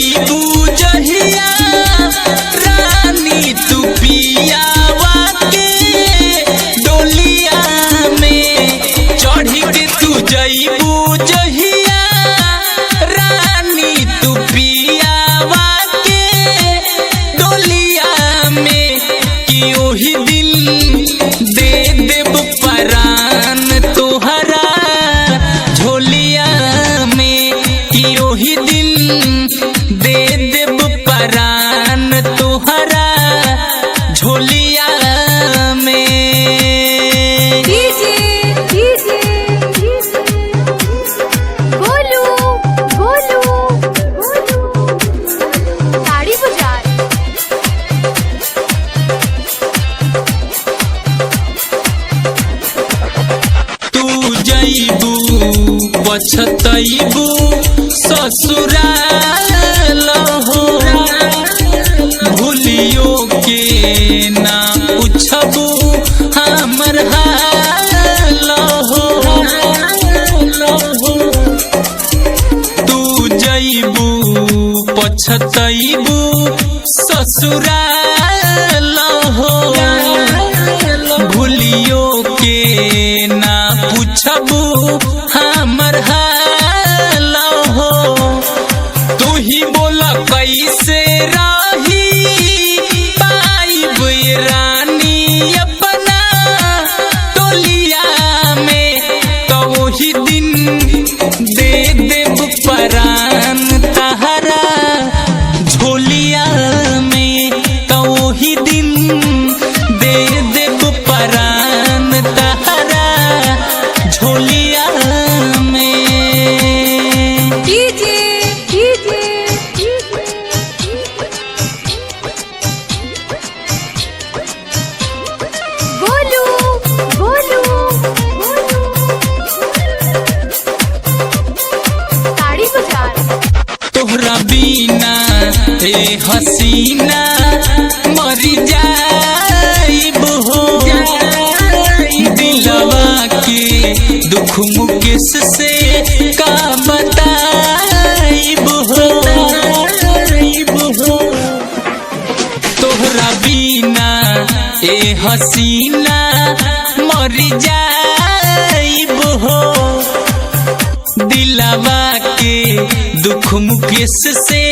जईबू जहिया रानी तू पियावा के डोलिया में चढ़ी के तू जईबू जहिया रानी तू पियावा के डोलिया में कि ओही दिल दे देब परान तोहरा झोलिया में कि ओही दिल दे देब परान तोहरा झोलिया में। बोलू बोलू ताड़ी बजा तू जईबू पछतईबू ससुराल हो भूलियो के ना पूछबू हमर हाल हो। तू जईबू पछतईबू ससुराल हो भूलियो के ना पूछबू हमर हाल हो। तू ही बोला कैसे रही पाइब रानी अपना टोलिया में तो वही दिन दे देब परान तहरा झोलिया में तो वही दिन दे देब परान तहरा झोलिया में। बोलू बोलू ताड़ी बजा तोहरा बिना ए हसीना मरी जाइब हो दिलवा के दुख मुकेश से का बताइब हो। तोहरा बिना ए हसीना मरी जाइब हो दिलवा के दुख मुकेश से